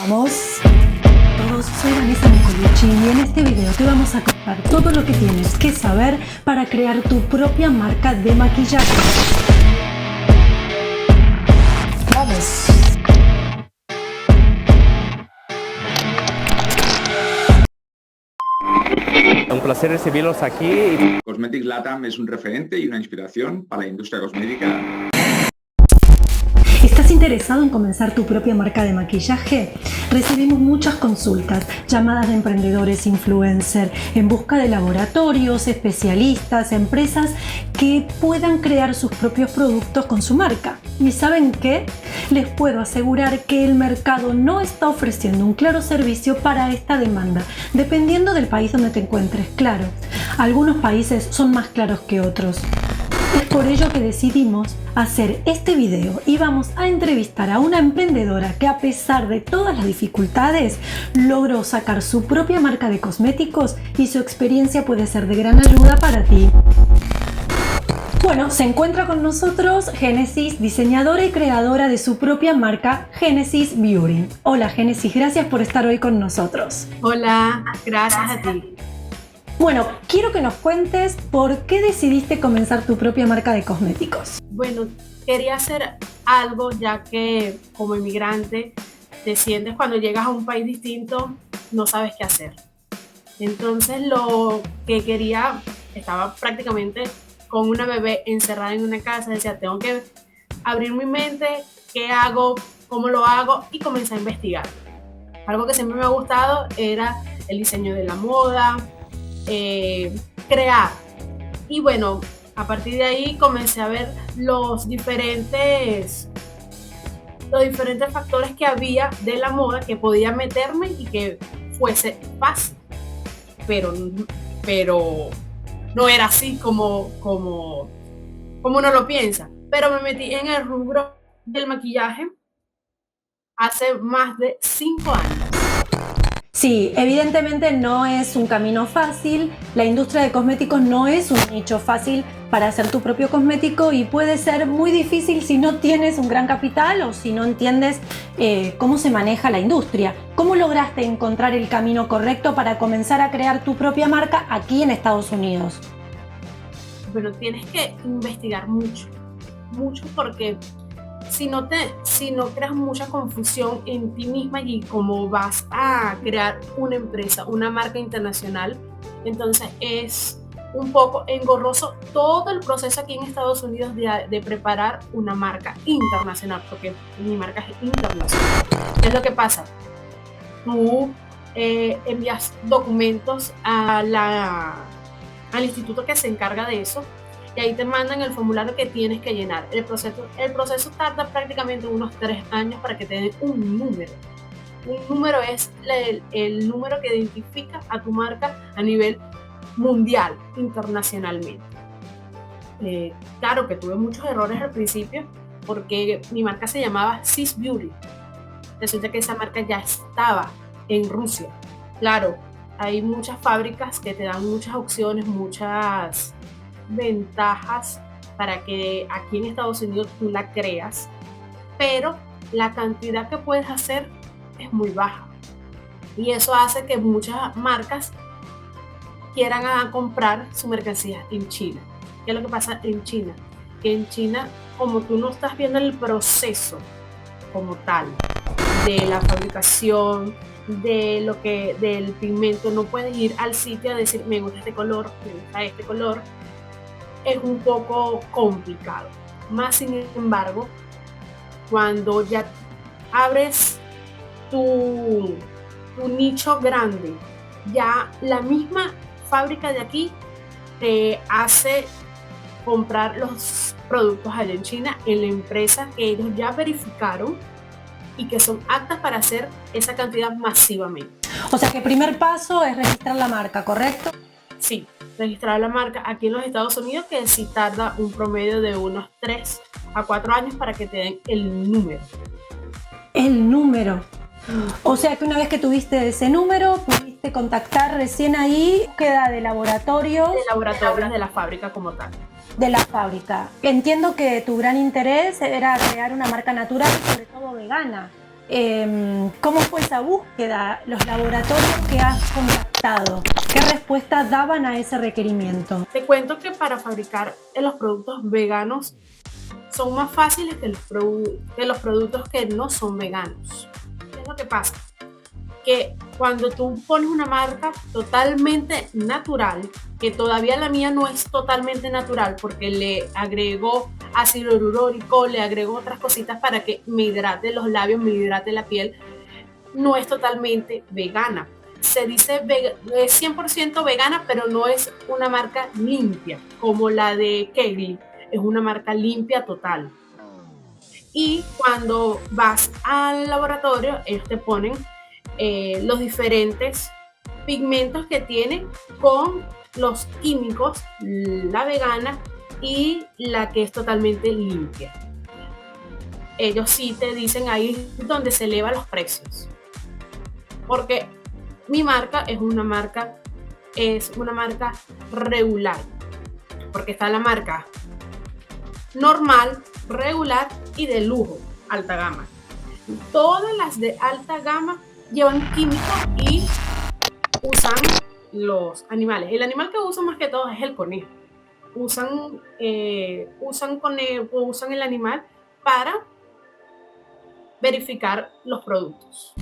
Vamos. Todos, soy Vanessa Nicolucci y en este video te vamos a contar todo lo que tienes que saber para crear tu propia marca de maquillaje. Vamos. Un placer recibirlos aquí. Cosmetics LATAM es un referente y una inspiración para la industria cosmética. ¿Estás interesado en comenzar tu propia marca de maquillaje? Recibimos muchas consultas, llamadas de emprendedores, influencers, en busca de laboratorios, especialistas, empresas que puedan crear sus propios productos con su marca. ¿Y saben qué? Les puedo asegurar que el mercado no está ofreciendo un claro servicio para esta demanda, dependiendo del país donde te encuentres, claro. Algunos países son más claros que otros. Es por ello que decidimos hacer este video y vamos a entrevistar a una emprendedora que, a pesar de todas las dificultades, logró sacar su propia marca de cosméticos y su experiencia puede ser de gran ayuda para ti. Bueno, se encuentra con nosotros Génesis, diseñadora y creadora de su propia marca Génesis Beauty. Hola Génesis, gracias por estar hoy con nosotros. Hola, gracias a ti. Bueno, quiero que nos cuentes por qué decidiste comenzar tu propia marca de cosméticos. Bueno, quería hacer algo ya que como inmigrante te sientes cuando llegas a un país distinto, no sabes qué hacer. Entonces lo que quería, estaba prácticamente con una bebé encerrada en una casa, decía, tengo que abrir mi mente, qué hago, cómo lo hago, y comencé a investigar. Algo que siempre me ha gustado era el diseño de la moda, crear. Y bueno, a partir de ahí comencé a ver los diferentes factores que había de la moda que podía meterme y que fuese fácil. Pero no era así como uno lo piensa. Pero me metí en el rubro del maquillaje hace más de 5 años. Sí, evidentemente no es un camino fácil, la industria de cosméticos no es un nicho fácil para hacer tu propio cosmético y puede ser muy difícil si no tienes un gran capital o si no entiendes cómo se maneja la industria. ¿Cómo lograste encontrar el camino correcto para comenzar a crear tu propia marca aquí en Estados Unidos? Bueno, tienes que investigar mucho porque si no creas mucha confusión en ti misma y cómo vas a crear una empresa, una marca internacional, entonces es un poco engorroso todo el proceso aquí en Estados Unidos de preparar una marca internacional, porque mi marca es internacional. ¿Qué es lo que pasa? Tú envías documentos al instituto que se encarga de eso, y ahí te mandan el formulario que tienes que llenar. El proceso tarda prácticamente unos 3 años para que te den un número. Un número es el número que identifica a tu marca a nivel mundial, internacionalmente. Claro que tuve muchos errores al principio porque mi marca se llamaba Sis Beauty. Resulta que esa marca ya estaba en Rusia. Claro, hay muchas fábricas que te dan muchas opciones, muchas ventajas para que aquí en Estados Unidos tú la creas, pero la cantidad que puedes hacer es muy baja y eso hace que muchas marcas quieran comprar su mercancía en China. ¿Qué es lo que pasa en China? Que en China, como tú no estás viendo el proceso como tal de la fabricación del pigmento, no puedes ir al sitio a decir me gusta este color, me gusta este color. Es un poco complicado. Más sin embargo, cuando ya abres tu nicho grande, ya la misma fábrica de aquí te hace comprar los productos allá en China en la empresa que ellos ya verificaron y que son aptas para hacer esa cantidad masivamente. O sea que el primer paso es registrar la marca, ¿correcto? Sí, registrar la marca aquí en los Estados Unidos, que sí tarda un promedio de unos 3 a 4 años para que te den el número. El número. O sea que una vez que tuviste ese número, pudiste contactar recién ahí, queda de laboratorios. De laboratorios de la fábrica como tal. De la fábrica. Entiendo que tu gran interés era crear una marca natural y sobre todo vegana. ¿Cómo fue esa búsqueda? ¿Los laboratorios que has contactado? ¿Qué respuesta daban a ese requerimiento? Te cuento que para fabricar los productos veganos son más fáciles que los productos que no son veganos. ¿Qué es lo que pasa? Que cuando tú pones una marca totalmente natural, que todavía la mía no es totalmente natural porque le agrego ácido hialurónico, le agrego otras cositas para que me hidrate los labios, me hidrate la piel, no es totalmente vegana. Se dice es 100% vegana, pero no es una marca limpia, como la de Kegli, es una marca limpia total. Y cuando vas al laboratorio, ellos te ponen los diferentes pigmentos que tiene con los químicos, la vegana y la que es totalmente limpia. Ellos sí te dicen ahí donde se elevan los precios. Porque mi marca es una marca regular. Porque está la marca normal, regular y de lujo, alta gama. Todas las de alta gama llevan químicos y usan los animales. El animal que usan más que todo es el conejo. Usan el animal para verificar los productos.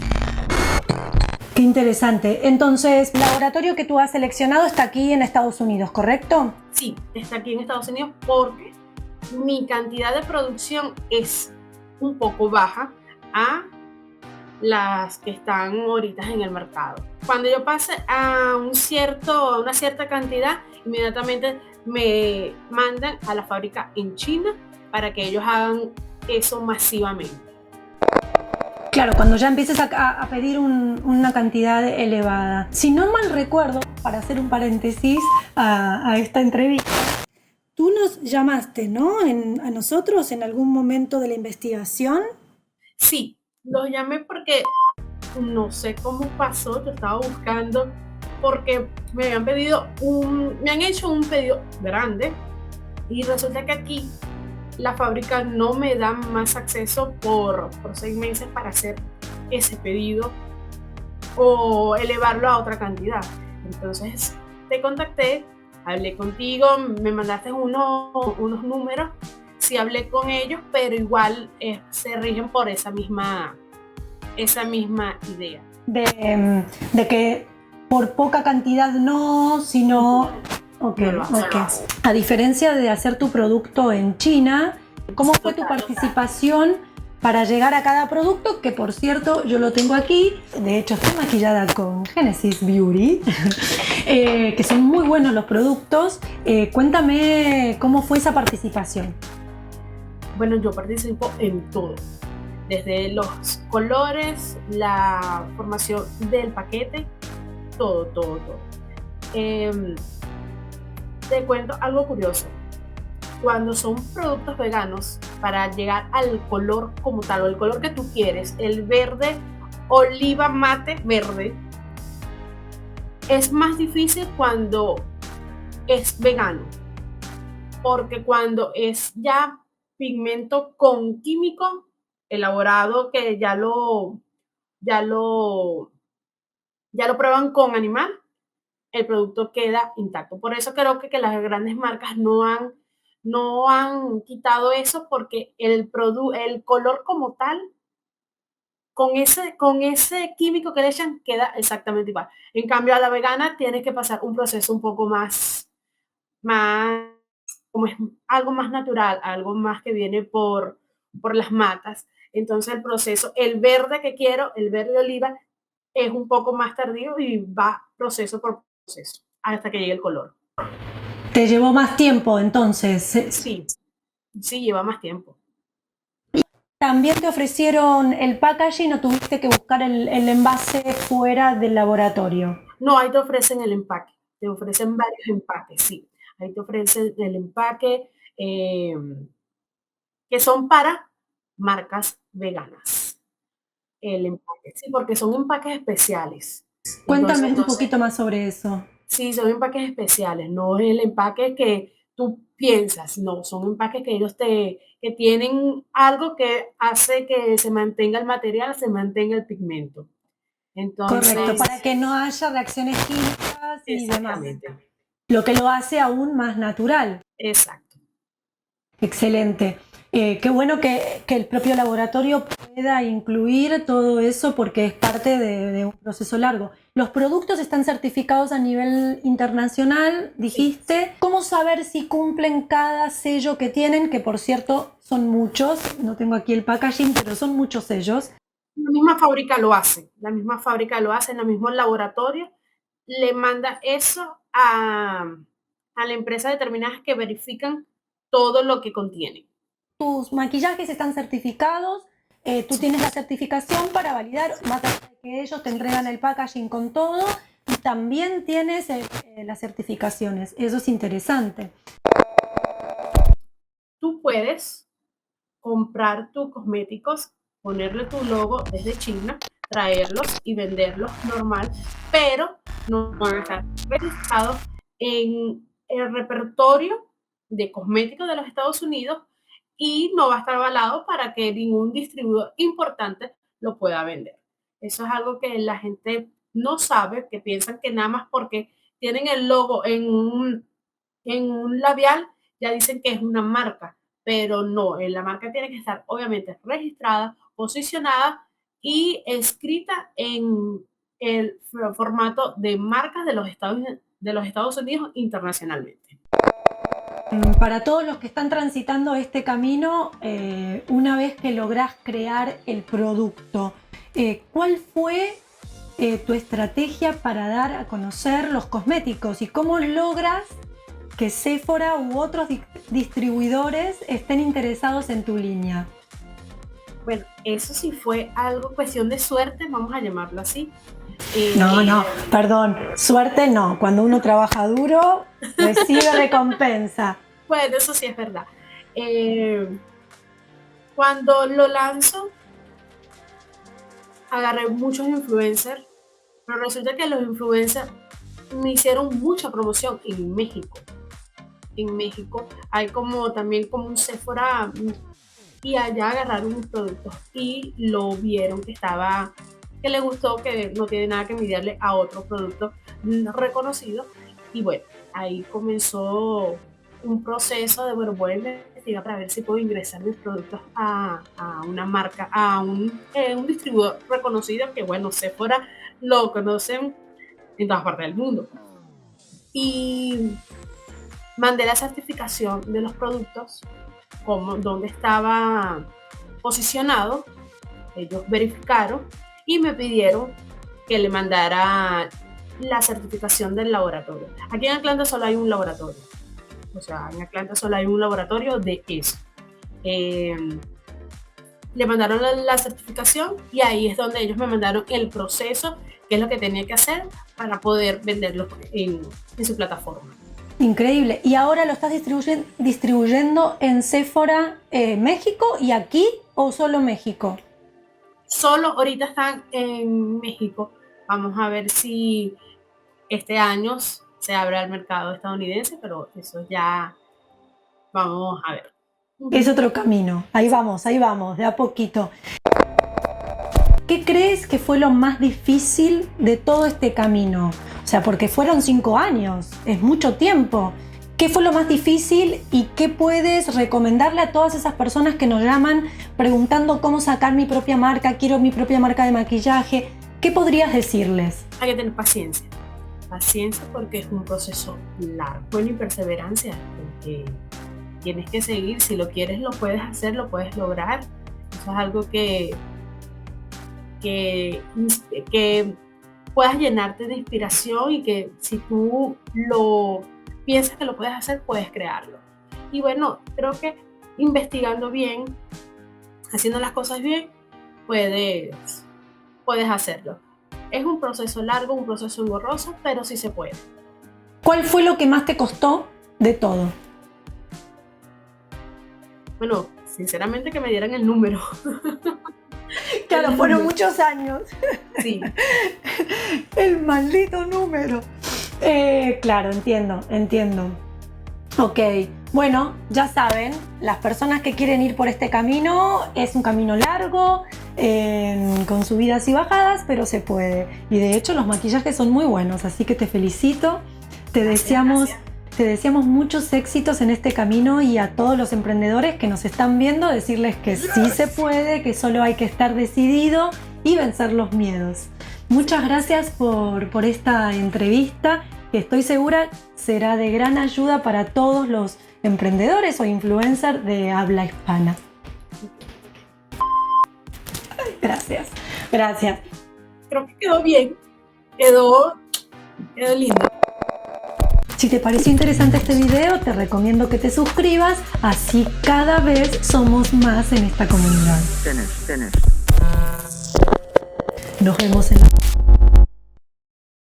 Qué interesante. Entonces, el laboratorio que tú has seleccionado está aquí en Estados Unidos, ¿correcto? Sí, está aquí en Estados Unidos porque mi cantidad de producción es un poco baja a las que están ahorita en el mercado. Cuando yo pase a una cierta cantidad, inmediatamente me mandan a la fábrica en China para que ellos hagan eso masivamente. Claro, cuando ya empieces a pedir una cantidad elevada. Si no mal recuerdo, para hacer un paréntesis a esta entrevista, tú nos llamaste, ¿no? A nosotros en algún momento de la investigación. Sí, los llamé porque no sé cómo pasó, yo estaba buscando porque me han hecho un pedido grande y resulta que aquí la fábrica no me da más acceso por 6 meses para hacer ese pedido o elevarlo a otra cantidad. Entonces te contacté, hablé contigo, me mandaste unos números, sí hablé con ellos, pero igual se rigen por esa misma idea. De que por poca cantidad no, sino... Okay. A diferencia de hacer tu producto en China, ¿cómo fue tu participación para llegar a cada producto? Que por cierto, yo lo tengo aquí, de hecho estoy maquillada con Genesis Beauty, que son muy buenos los productos. Cuéntame cómo fue esa participación. Bueno, yo participo en todo, desde los colores, la formación del paquete, todo. Te cuento algo curioso. Cuando son productos veganos, para llegar al color como tal, o el color que tú quieres, el verde, oliva mate verde, es más difícil cuando es vegano. Porque cuando es ya pigmento con químico elaborado, que ya lo prueban con animal, el producto queda intacto. Por eso creo que las grandes marcas no han quitado eso, porque el color como tal, con ese químico que le echan, queda exactamente igual. En cambio, a la vegana tienes que pasar un proceso un poco más, como es algo más natural, algo más que viene por las matas. Entonces el proceso, el verde que quiero, el verde oliva, es un poco más tardío y va proceso por proceso hasta que llegue el color. ¿Te llevó más tiempo entonces? Sí, lleva más tiempo. ¿También te ofrecieron el packaging o tuviste que buscar el envase fuera del laboratorio? No, ahí te ofrecen el empaque, te ofrecen varios empaques, sí. Ahí te ofrecen el empaque que son para marcas veganas. El empaque, sí, porque son empaques especiales. Cuéntame un poquito más sobre eso. Sí, son empaques especiales, no es el empaque que tú piensas, no, son empaques que que tienen algo que hace que se mantenga el material, se mantenga el pigmento. Correcto, Entonces, para que no haya reacciones químicas y demás. exactamente, Lo que lo hace aún más natural. exacto. Excelente. Qué bueno que el propio laboratorio pueda incluir todo eso porque es parte de un proceso largo. Los productos están certificados a nivel internacional, dijiste. ¿Cómo saber si cumplen cada sello que tienen? Que por cierto son muchos, no tengo aquí el packaging, pero son muchos sellos. La misma fábrica lo hace, la misma fábrica lo hace en el mismo laboratorio, le manda eso a la empresa determinadas que verifican todo lo que contiene. Tus maquillajes están certificados, tú tienes la certificación para validar, más allá de que ellos te entregan el packaging con todo, y también tienes las certificaciones. Eso es interesante. Tú puedes comprar tus cosméticos, ponerle tu logo desde China, traerlos y venderlos normal, pero no van a estar registrados en el repertorio de cosméticos de los Estados Unidos y no va a estar avalado para que ningún distribuidor importante lo pueda vender. Eso es algo que la gente no sabe, que piensan que nada más porque tienen el logo en un labial ya dicen que es una marca, pero no, la marca tiene que estar obviamente registrada, posicionada y escrita en el formato de marcas de los Estados Unidos internacionalmente. Para todos los que están transitando este camino, una vez que lográs crear el producto, ¿cuál fue tu estrategia para dar a conocer los cosméticos y cómo logras que Sephora u otros distribuidores estén interesados en tu línea? Bueno, eso sí fue algo, cuestión de suerte, vamos a llamarlo así. No, perdón, suerte no. Cuando uno trabaja duro, recibe recompensa. Bueno, eso sí es verdad. Cuando lo lanzo, agarré muchos influencers, pero resulta que los influencers me hicieron mucha promoción en México. En México hay como también como un Sephora y allá agarraron mis productos y lo vieron que les gustó, que no tiene nada que envidiarle a otro producto reconocido. Y bueno, ahí comenzó un proceso de, bueno, voy a investigar para ver si puedo ingresar mis productos a una marca, a un distribuidor reconocido, que bueno, Sephora lo conocen en todas partes del mundo. Y mandé la certificación de los productos, como donde estaba posicionado, ellos verificaron y me pidieron que le mandara la certificación del laboratorio. Aquí en Atlanta solo hay un laboratorio, o sea, en Atlanta solo hay un laboratorio de eso. Le mandaron la certificación y ahí es donde ellos me mandaron el proceso, qué es lo que tenía que hacer para poder venderlo en su plataforma. Increíble. ¿Y ahora lo estás distribuyendo en Sephora México y aquí o solo México? Solo ahorita están en México. Vamos a ver si este año se abre al mercado estadounidense, pero eso ya vamos a ver. Es otro camino. Ahí vamos, de a poquito. ¿Qué crees que fue lo más difícil de todo este camino? O sea, porque fueron 5 años, es mucho tiempo. ¿Qué fue lo más difícil y qué puedes recomendarle a todas esas personas que nos llaman preguntando cómo sacar mi propia marca, quiero mi propia marca de maquillaje? ¿Qué podrías decirles? Hay que tener paciencia. Paciencia porque es un proceso largo. Bueno, y perseverancia, porque tienes que seguir. Si lo quieres, lo puedes hacer, lo puedes lograr. Eso es algo que puedas llenarte de inspiración y que si tú lo piensas que lo puedes hacer, puedes crearlo. Y bueno, creo que investigando bien, haciendo las cosas bien, puedes hacerlo. Es un proceso largo, un proceso engorroso, pero sí se puede. ¿Cuál fue lo que más te costó de todo? Bueno, sinceramente que me dieran el número. Claro, fueron muchos años. Sí. El maldito número. Claro, entiendo. Ok, bueno, ya saben, las personas que quieren ir por este camino, es un camino largo, con subidas y bajadas, pero se puede. Y de hecho los maquillajes son muy buenos, así que te felicito. Te deseamos muchos éxitos en este camino, y a todos los emprendedores que nos están viendo, decirles que sí se puede, que solo hay que estar decidido y vencer los miedos. Muchas gracias por esta entrevista, que estoy segura será de gran ayuda para todos los emprendedores o influencers de habla hispana. Gracias. Creo que quedó bien, quedó lindo. Si te pareció interesante este video, te recomiendo que te suscribas, así cada vez somos más en esta comunidad. Nos vemos en la